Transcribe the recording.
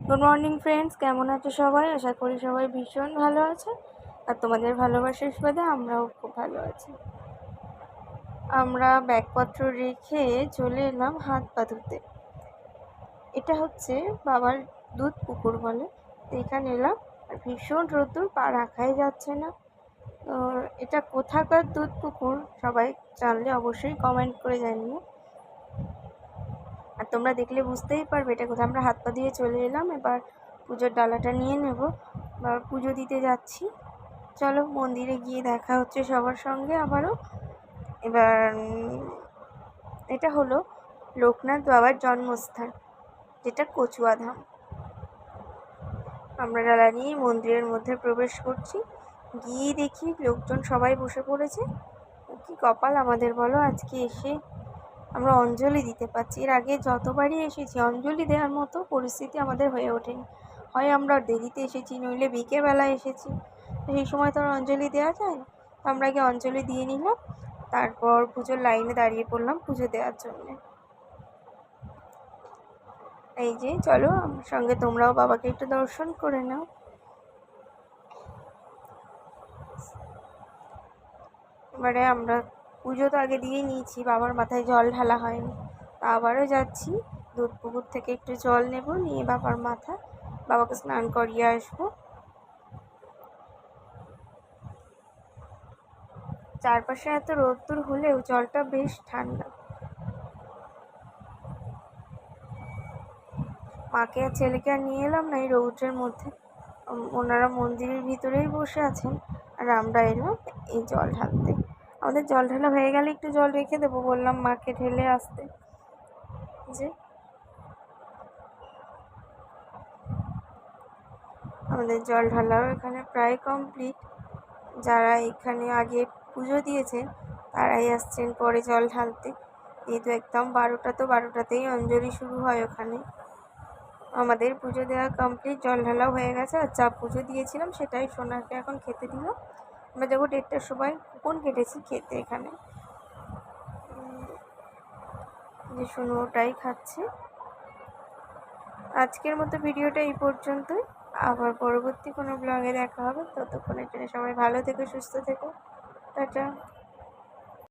Good morning friends, কেমন আছো সবাই? আশা করি সবাই ভীষণ ভালো আছে। আর তোমাদের ভালোবাসার সুবাদে আমরাও খুব ভালো আছি। আমরা ব্যাগপত্র রেখে চলে এলাম হাত পা ধুতে। এটা হচ্ছে বাবার দুধ পুকুর বলে, তো এখানে এলাম। আর ভীষণ রোদ্দুর, পা রাখাই যাচ্ছে না। তো এটা কোথাকার দুধ পুকুর সবাই জানলে অবশ্যই কমেন্ট করে জানিও। আর তোমরা দেখলে বুঝতেই পারবে এটা কোথায়। আমরা হাত পা দিয়ে চলে এলাম, এবার পুজোর ডালাটা নিয়ে নেব, এবার পুজো দিতে যাচ্ছি। চলো মন্দিরে গিয়ে দেখা হচ্ছে সবার সঙ্গে আবারও। এবার এটা হলো লোকনাথ বাবার জন্মস্থান, যেটা কচুয়াধাম। আমরা ডালা নিয়ে মন্দিরের মধ্যে প্রবেশ করছি। গিয়ে দেখি লোকজন সবাই বসে পড়েছে। কি কপাল আমাদের বলো, আজকে এসে আমরা অঞ্জলি দিতে পারছি। এর আগে যতবারই এসেছি অঞ্জলি দেওয়ার মতো পরিস্থিতি আমাদের হয়ে ওঠেনি। হয় আমরা দেরিতে এসেছি, নইলে বিকেলবেলা এসেছি, সেই সময় তো আর অঞ্জলি দেওয়া যায় না। তো আমরা আগে অঞ্জলি দিয়ে নিলাম, তারপর পুজোর লাইনে দাঁড়িয়ে পড়লাম পুজো দেওয়ার জন্যে। এই যে চলো আমার সঙ্গে তোমরাও বাবাকে একটু দর্শন করে নাও। এবারে আমরা পুজো তো আগে দিয়ে নিয়েছি, বাবার মাথায় জল ঢালা হয়নি। আবারও যাচ্ছি, দুধ পুকুর থেকে একটু জল নেব, নিয়ে বাবার বাবাকে স্নান করিয়ে আসবো। চারপাশে এত রোদ্দুর হলেও জলটা বেশ ঠান্ডা। মাকে আর ছেলেকে আর নিয়ে এলাম না এই রৌদ্রের মধ্যে। ওনারা মন্দিরের ভিতরেই বসে আছেন, আর আমরা এলাম এই জল ঢালতে। আমাদের জল ঢালা হয়ে গেলে একটু জল রেখে দেবো, বললাম মাকে ঢেলে আসতে। যে আমাদের জল ঢালাও এখানে প্রায় কমপ্লিট। যারা এখানে আগে পুজো দিয়েছেন তারাই আসছেন পরে জল ঢালতে, যেহেতু একদম 12টা, তো 12টাতেই অঞ্জলি শুরু হয় ওখানে। আমাদের পুজো দেওয়া কমপ্লিট, জল ঢালাও হয়ে গেছে। আর যা পুজো দিয়েছিলাম সেটাই সোনাকে এখন খেতে দিলাম। আমরা যাবো 1:30টার সময়, কুপন কেটেছি খেতে এখানে, যে সোনু ওটাই খাচ্ছে। আজকের মতো ভিডিওটা এই পর্যন্তই। আবার পরবর্তী কোনো ব্লগে দেখা হবে। ততক্ষণের জন্য সবাই ভালো থেকো, সুস্থ থেকো, টাটা।